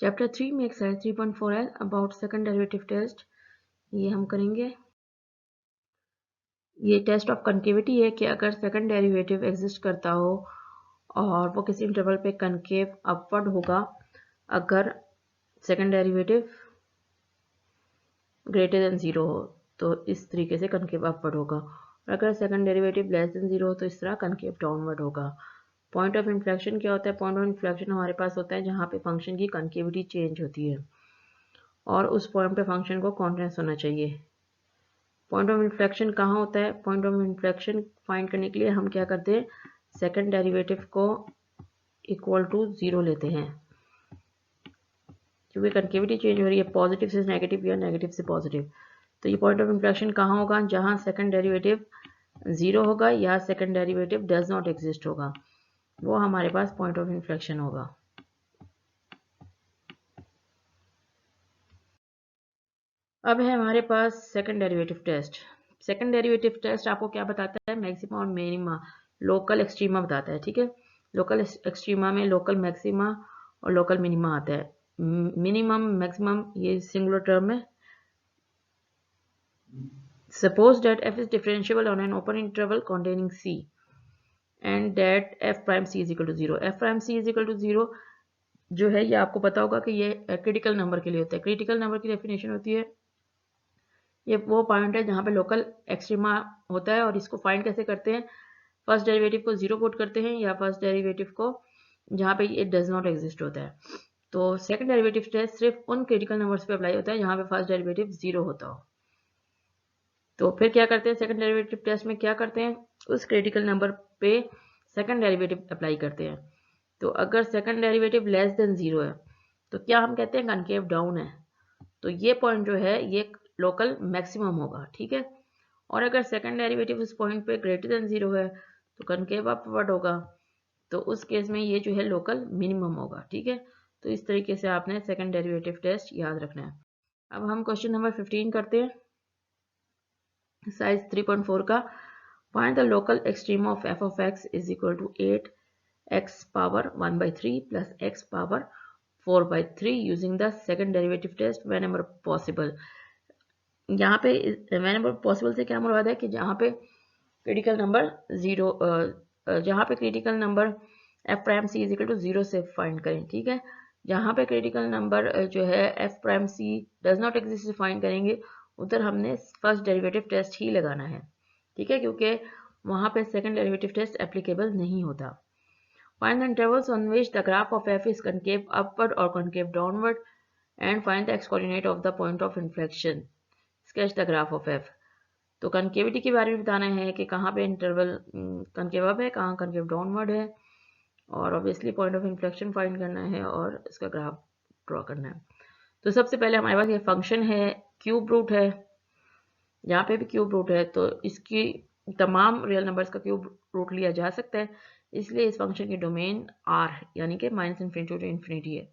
Chapter 3 में exercise 3.4 है about second derivative test. ये हम करेंगे। ये टेस्ट ऑफ कनकेविटी है कि अगर सेकंड डेरिवेटिव एग्जिस्ट करता हो और वो किसी इंटरवल पे कनकेव अपवर्ड होगा, अगर सेकंड डेरिवेटिव ग्रेटर देन 0 हो तो इस तरीके से कनकेव अपवर्ड होगा, और अगर सेकंड डेरिवेटिव लेस देन 0 हो तो इस तरह कनकेव डाउनवर्ड होगा। पॉइंट ऑफ इन्फ्लेक्शन क्या होता है? पॉइंट ऑफ इन्फ्लेक्शन हमारे पास होता है जहाँ पे फंक्शन की कनकेविटी चेंज होती है और उस पॉइंट पे फंक्शन को कॉन्टिन्यूस होना चाहिए। पॉइंट ऑफ इन्फ्लेक्शन कहाँ होता है? पॉइंट ऑफ इन्फ्लेक्शन फाइंड करने के लिए हम क्या करते हैं, सेकंड डेरिवेटिव को इक्वल टू 0 लेते हैं, क्योंकि कनकेविटी चेंज हो रही है पॉजिटिव से नेगेटिव या नेगेटिव से पॉजिटिव। तो ये पॉइंट ऑफ इन्फ्लेक्शन कहाँ होगा? जहाँ सेकंड डेरिवेटिव 0 होगा या second derivative does not exist होगा, वो हमारे पास पॉइंट ऑफ इन्फ्लेक्शन होगा। अब है हमारे पास second derivative test. Second derivative test आपको क्या बताता है? मैक्सिमा और मिनिमा, लोकल एक्सट्रीमा बताता है। ठीक है, लोकल एक्सट्रीमा में लोकल मैक्सिमा और लोकल मिनिमा आता है। मिनिमम मैक्सिमम ये सिंगुलर टर्म है। Suppose that f is differentiable on an open interval containing c and that f prime c is equal to 0। f prime c is equal to 0 जो है ये आपको पता होगा कि ये क्रिटिकल नंबर के लिए होता है। क्रिटिकल नंबर की डेफिनेशन होती है, ये वो पॉइंट है जहाँ पे लोकल एक्सट्रीमा होता है, और इसको फाइंड कैसे करते हैं? फर्स्ट डेरिवेटिव को 0 पुट करते हैं या फर्स्ट डेरिवेटिव को जहाँ पे ये डज नॉट एग्जिस्ट होता है। तो सेकंड डेरिवेटिव टेस्ट सिर्फ उन क्रिटिकल नंबर्स पे अप्लाई होता है जहाँ पे फर्स्ट डेरिवेटिव 0 होता हो। तो फिर क्या करते हैं सेकंड डेरिवेटिव टेस्ट में? क्या करते हैं, उस क्रिटिकल नंबर पे सेकंड डेरिवेटिव अप्लाई करते हैं। तो अगर सेकंड डेरिवेटिव लेस देन 0 है तो क्या हम कहते हैं? कनकेव डाउन है। तो ये पॉइंट जो है ये लोकल मैक्सिमम होगा। ठीक है, और अगर सेकंड डेरिवेटिव उस पॉइंट पे ग्रेटर देन 0 है तो कनकेव अपवर्ड होगा। तो उस केस में ये जो है लोकल मिनिमम होगा। ठीक है, तो इस तरीके से आपने सेकंड डेरिवेटिव टेस्ट याद रखना है। अब हम क्वेश्चन नंबर 15 करते हैं, साइज 3.4 का। Find the local extreme of f of x is equal to 8x power 1/3 plus x power 4/3 using the second derivative test whenever possible। यहाँ पे whenever possible से क्या मुराद है कि जहाँ पे क्रिटिकल नंबर 0, जहाँ पे critical number f prime c is equal to 0 से फाइंड करें। ठीक है, जहाँ पे क्रिटिकल नंबर जो है f prime c does not exist से फाइंड करेंगे, उधर हमने फर्स्ट डेरिवेटिव टेस्ट ही लगाना है। ठीक है, क्योंकि वहाँ पे सेकंड डेरिवेटिव टेस्ट एप्लीकेबल नहीं होता। Find the intervals on which the graph of f is concave upward और concave downward and find the x coordinate of the point of inflection. Sketch the graph of f। तो concavity के बारे में बताना है कि कहाँ पे इंटरवल कनकेव अप है, कहाँ कनकेव डाउनवर्ड है, और obviously point of inflection find करना है और इसका ग्राफ ड्रॉ करना है। तो सबसे पहले हमारे पास ये फंक्शन है, क्यूब रूट है। यहाँ पे भी क्यूब रूट है तो इसकी तमाम रियल नंबर्स का क्यूब रूट लिया जा सकता है, इसलिए इस फंक्शन की डोमेन r यानी कि -∞ टू इन्फिनिटी है।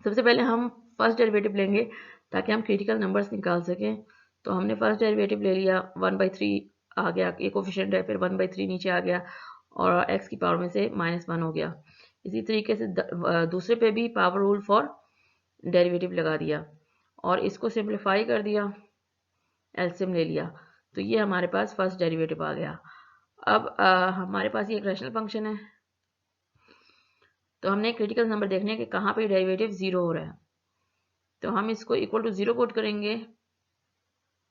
सबसे पहले हम फर्स्ट डेरिवेटिव लेंगे ताकि हम क्रिटिकल नंबर्स निकाल सकें। तो हमने फर्स्ट डेरिवेटिव ले लिया, 1/3 आ गया, एक कोफिशिएंट है, फिर 1/3 नीचे आ गया और x की पावर में से -1 हो गया। इसी तरीके से दूसरे पे भी पावर रूल फॉर डेरिवेटिव लगा दिया और इसको सिंप्लीफाई कर दिया, एलसीएम ले लिया, तो ये हमारे पास फर्स्ट डेरिवेटिव आ गया। अब हमारे पास ये एक रैशनल फंक्शन है, तो हमने क्रिटिकल नंबर देखने के कहाँ पे डेरिवेटिव 0 हो रहा है। तो हम इसको इक्वल टू 0 पुट करेंगे।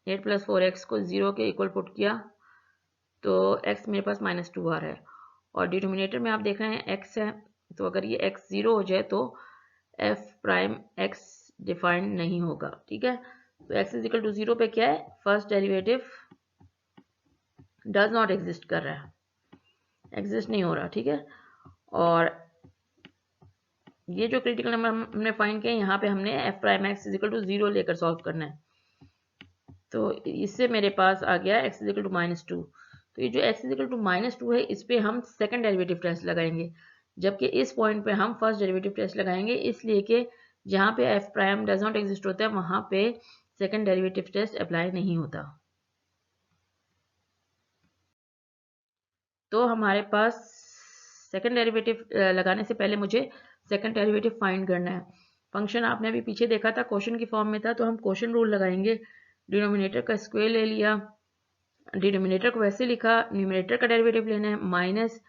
8 + 4x को 0 के इक्वल पुट किया तो x मेरे पास -2 आ रहा है, और डिनोमिनेटर में आप देख रहे हैं x है, तो अगर ये x 0 हो जाए तो f प्राइम x डिफाइंड नहीं होगा। ठीक है, तो x इज इक्वल टू 0 पे क्या है, first derivative does not exist कर रहा है, एग्जिस्ट नहीं हो रहा। ठीक है, और ये जो क्रिटिकल नंबर हमने फाइंड किया, यहाँ पे हमने f prime x is equal to 0 लेकर सॉल्व करना है। तो इससे मेरे पास आ गया x इज इक्वल टू -2। तो ये जो x इज इक्वल टू -2 है, इस पे हम सेकंड डेरिवेटिव टेस्ट लगाएंगे, जबकि इस पॉइंट पे हम फर्स्ट डेरिवेटिव टेस्ट लगाएंगे, इसलिए कि जहाँ पे f prime does not exist होता है वहाँ पे सेकंड डेरिवेटिव टेस्ट अप्लाई नहीं होता। तो हमारे पास सेकंड डेरिवेटिव लगाने से पहले मुझे सेकंड डेरिवेटिव फाइंड करना है। फंक्शन आपने अभी पीछे देखा था, क्वेश्चन की फॉर्म में था, तो हम क्वेश्चन रूल लगाएंगे। डिनोमिनेटर का स्क्वायर ले लिया, डिनोमिनेटर को वैसे लिखा, न्यूमिनेटर का डेरिवेटिव लेना है, माइनस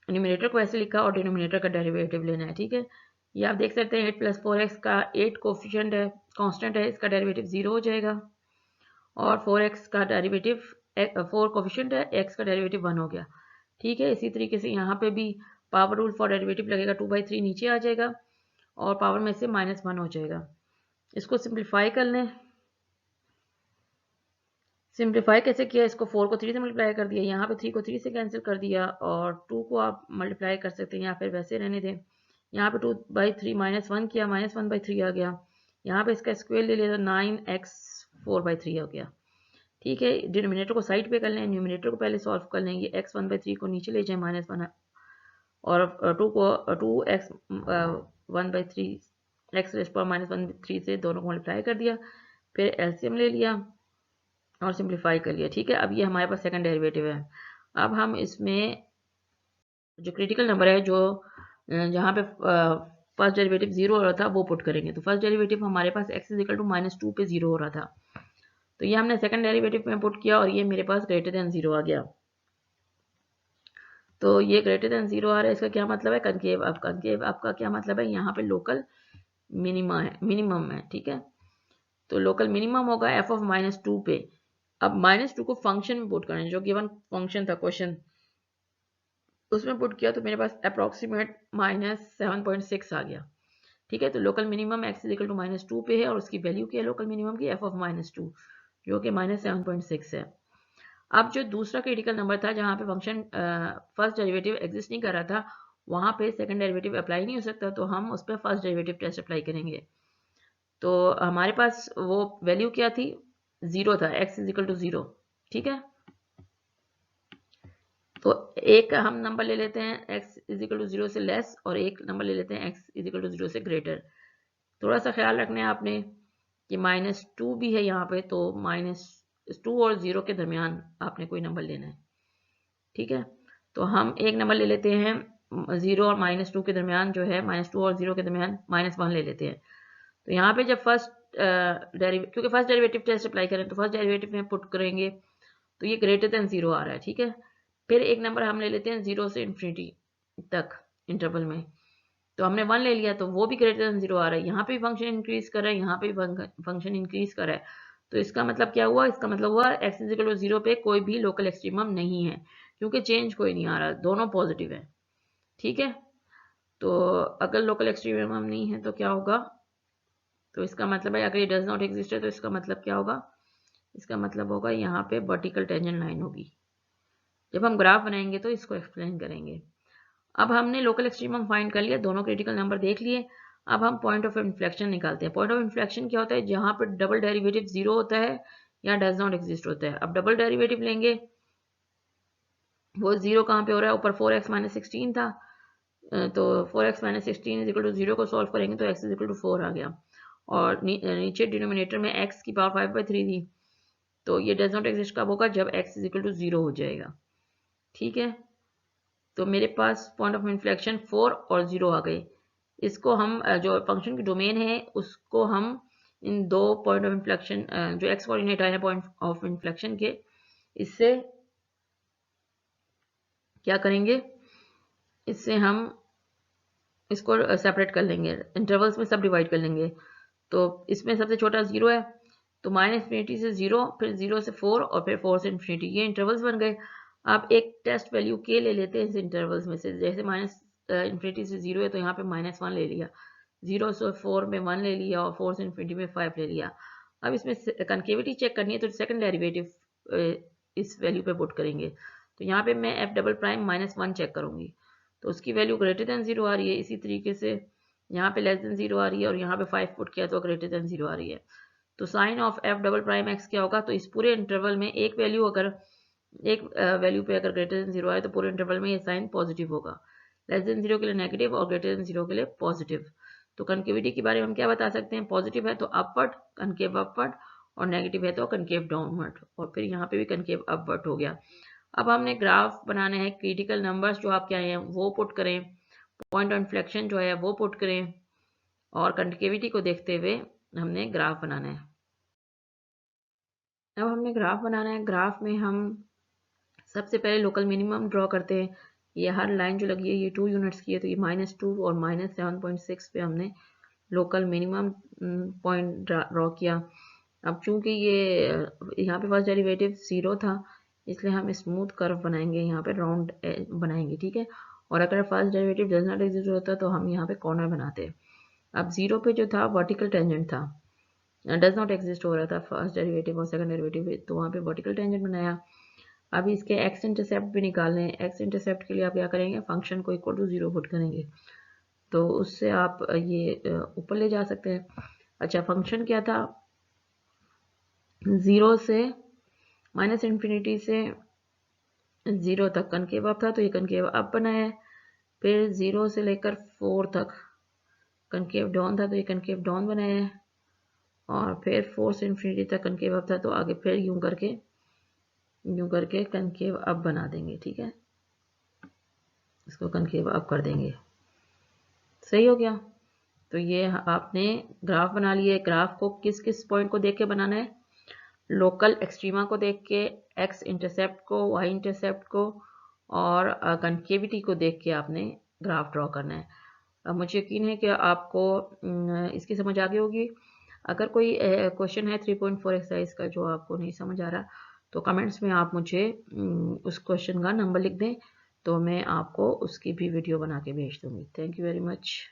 न्यूमिनेटर को ऐसे लिखा और डिनोमिनेटर का डेरिवेटिव लेना है। ठीक है, ये आप देख सकते हैं 8 + 4x का 8 कोफिशिएंट है, कांस्टेंट है, इसका डेरिवेटिव 0 हो जाएगा। और 4x का डेरिवेटिव 4 कोफिशिएंट है, x का डेरिवेटिव 1 हो गया। ठीक है, इसी तरीके से यहाँ पे भी पावर रूल फॉर डेरिवेटिव लगेगा, 2/3 नीचे आ जाएगा और पावर में से -1 हो जाएगा। इसको सिंप्लीफाई कर लें। सिंप्लीफाई कैसे किया, इसको 4 को 3 से मल्टीप्लाई कर दिया, यहाँ पे 3 को 3 से कैंसिल कर दिया और 2 को आप मल्टीप्लाई कर सकते हैं या फिर वैसे रहने दें। यहाँ पे 2/3 -1 किया, -1/3 आ गया। यहाँ पे इसका स्क्वायर ले लिया तो 9x 4/3 हो गया। ठीक है, डिनोमिनेटर को साइड पे कर लें, न्यूमिनेटर को पहले सॉल्व कर लें। ये x 1/3 को नीचे ले जाए, -1 और 2 को 2x 1/3 x -1/3 से दोनों को मल्टीप्लाई कर दिया, फिर एलसीएम ले लिया और सिंप्लीफाई कर लिया। ठीक है, अब ये हमारे पास सेकंड डेरिवेटिव है। अब हम इसमें जो क्रिटिकल नंबर है, जो जहाँ पे फर्स्ट डेरिवेटिव 0 हो रहा था, वो पुट करेंगे। तो फर्स्ट डेरिवेटिव हमारे पास x = -2 पे 0 हो रहा था, तो ये हमने सेकंड डेरिवेटिव में पुट किया और ये मेरे पास >0 आ गया। तो ये >0 आ रहा है, इसका क्या मतलब है, कनकेव। अब कनकेव आपका क्या मतलब है, यहाँ पे लोकल मिनिमम है। ठीक है, तो लोकल मिनिमम होगा f(-2) पे। अब -2 को फंक्शन में पुट करें, जो गिवन फंक्शन था क्वेश्चन, उसमें पुट किया तो मेरे पास अप्रॉक्सीमेट -7.6 आ गया। ठीक है, तो लोकल मिनिमम x = -2 पे है और उसकी वैल्यू क्या है लोकल मिनिमम की, f(-2), जो कि -7.6 है। अब जो दूसरा क्रिटिकल नंबर था, जहाँ पे फंक्शन फर्स्ट डेरिवेटिव एग्जिस्ट नहीं कर रहा था, वहाँ पे सेकंड डेरिवेटिव अप्लाई नहीं हो सकता, तो हम उस पर फर्स्ट डेरिवेटिव टेस्ट अप्लाई करेंगे। तो हमारे पास वो वैल्यू क्या थी, 0 था, x = 0। ठीक है, तो एक हम नंबर ले लेते हैं x = 0 से लेस और एक नंबर ले लेते हैं x = 0 से ग्रेटर। थोड़ा सा ख्याल रखना है आपने कि -2 भी है यहाँ पे, तो -2 और 0 के दरमियान आपने कोई नंबर लेना है। ठीक है, तो हम एक नंबर ले लेते हैं 0 और -2 के दरमियान, जो है -2 और 0 के दरमियान -1 ले लेते हैं। तो यहाँ पे जब क्योंकि फर्स्ट डेरिवेटिव टेस्ट अप्लाई करें तो फर्स्ट डेरिवेटिव में पुट करेंगे, तो ये >0 आ रहा है। ठीक है, फिर एक नंबर हम ले लेते हैं 0 से इन्फिनिटी तक इंटरवल में, तो हमने 1 ले लिया, तो वो भी >0 आ रहा है। यहाँ पे भी फंक्शन इंक्रीज कर रहा है, यहाँ पे भी फंक्शन इंक्रीज कर रहा है। तो इसका मतलब क्या हुआ, इसका मतलब हुआ x = 0 पे कोई भी लोकल एक्सट्रीमम नहीं है, क्योंकि चेंज कोई नहीं आ रहा, दोनों पॉजिटिव है। ठीक है, तो अगर लोकल एक्सट्रीमम नहीं है तो क्या होगा, तो इसका मतलब है अगर ये डज नॉट एग्जिस्ट है तो इसका मतलब क्या होगा, इसका मतलब होगा यहाँ पे वर्टिकल टेंजेंट लाइन होगी। जब हम ग्राफ बनाएंगे तो इसको एक्सप्लेन करेंगे। अब हमने लोकल एक्सट्रीमम फाइंड कर लिया, दोनों क्रिटिकल नंबर देख लिए। अब हम पॉइंट ऑफ इन्फ्लेक्शन निकालते हैं। पॉइंट ऑफ इन्फ्लेक्शन क्या होता है, जहाँ पर डबल डेरिवेटिव 0 होता है या डज नॉट एग्जिस्ट होता है। अब डबल डेरिवेटिव लेंगे, वो 0 कहाँ पे हो रहा है, ऊपर 4x - 16 था, तो 4x - 16 = 0 को सॉल्व करेंगे तो x = 4 आ गया, और नीचे डिनोमिनेटर में x की पावर 5/3 थी, तो ये डज नॉट एग्जिस्ट कब होगा, जब x = 0 हो जाएगा। ठीक है, तो मेरे पास पॉइंट ऑफ इन्फ्लेक्शन 4 और 0 आ गए। इसको हम जो फंक्शन की डोमेन है उसको हम इन दो पॉइंट ऑफ इन्फ्लेक्शन, जो एक्स कोऑर्डिनेट आए हैं पॉइंट ऑफ इन्फ्लेक्शन के, इससे क्या करेंगे, इससे हम इसको सेपरेट कर लेंगे, इंटरवल्स में सब डिवाइड कर लेंगे। तो इसमें सबसे छोटा 0 है, तो -∞ से 0, फिर 0 से 4 और फिर 4 से इन्फिनिटी, ये इंटरवल्स बन गए। आप एक टेस्ट वैल्यू k ले लेते हैं इस इंटरवल्स में से, जैसे -∞ से 0 है तो यहाँ पे -1 ले लिया, 0 से 4 में 1 ले लिया और 4 से इन्फिनिटी में 5 ले लिया। अब इसमें कनकेविटी चेक करनी है, तो सेकंड डेरिवेटिव इस वैल्यू पे पुट करेंगे। तो यहाँ पे मैं f" -1 चेक करूंगी, तो उसकी वैल्यू >0 आ रही है। इसी तरीके से यहाँ पे <0 आ रही है और यहाँ पे 5 पुट किया तो >0 आ रही है। तो साइन ऑफ f"x क्या होगा, तो इस पूरे इंटरवल में एक वैल्यू पे अगर >0 आए तो पूरे इंटरवल में ये साइन पॉजिटिव होगा, <0 के लिए नेगेटिव और >0 के लिए पॉजिटिव। तो कनकेविटी के बारे में हम क्या बता सकते हैं, पॉजिटिव है तो अपवर्ड, कनकेव अपवर्ड, और नेगेटिव है तो कनकेव डाउनवर्ड, और फिर यहाँ पे भी कनकेव अपवर्ड हो गया। अब हमने ग्राफ बनाना है, क्रिटिकल नंबर्स जो आपके आए हैं वो पुट करें, पॉइंट ऑफ इन्फ्लेक्शन जो है वो पुट करें, और कंकेविटी को देखते हुए हमने ग्राफ बनाना है। अब हमने ग्राफ बनाना है। ग्राफ में हम सबसे पहले लोकल मिनिमम ड्रॉ करते हैं। ये हर लाइन जो लगी है ये 2 यूनिट्स की है, तो ये -2 और -7.6 पे हमने लोकल मिनिमम पॉइंट ड्रॉ किया। अब चूंकि ये यहाँ पे फर्स्ट डेरिवेटिव 0 था, इसलिए हम स्मूथ कर्व बनाएंगे, यहाँ पे राउंड बनाएंगे, ठीक है। और अगर first derivative does not exist होता तो हम यहाँ पे कॉर्नर बनाते हैं। अब 0 पे जो था वर्टिकल टेंजेंट था, डज नॉट एग्जिस्ट हो रहा था फर्स्ट डेरिवेटिव और सेकंड डेरिवेटिव, तो वहाँ पे वर्टिकल टेंजेंट बनाया। अब इसके एक्स इंटरसेप्ट भी निकालने हैं। एक्स इंटरसेप्ट के लिए आप क्या करेंगे, फंक्शन को इक्वल टू 0 पुट करेंगे, तो उससे आप ये ऊपर ले जा सकते हैं। अच्छा, फंक्शन क्या था, 0 से -इन्फिनिटी से 0 तक कनकेव अप था, तो ये कनकेव अप बना है। फिर 0 से लेकर 4 तक कनकेव डाउन था, तो ये कनकेव डाउन बना है। और फिर 4 से इन्फिनिटी तक कनकेव अप था, तो आगे फिर यूं करके कनकेव अप बना देंगे, ठीक है। इसको कनकेव अप कर देंगे। सही हो गया। तो ये आपने ग्राफ बना लिए। ग्राफ को किस किस पॉइंट को देख के बनाना है, लोकल एक्सट्रीमा को देख के, एक्स इंटरसेप्ट को, वाई इंटरसेप्ट को, और कनकेविटी को देख के आपने ग्राफ ड्रॉ करना है। अब मुझे यकीन है कि आपको इसकी समझ आ गई होगी। अगर कोई क्वेश्चन है 3.4 एक्सरसाइज का जो आपको नहीं समझ आ रहा, तो कमेंट्स में आप मुझे उस क्वेश्चन का नंबर लिख दें, तो मैं आपको उसकी भी वीडियो बना के भेज दूंगी। Thank you very much.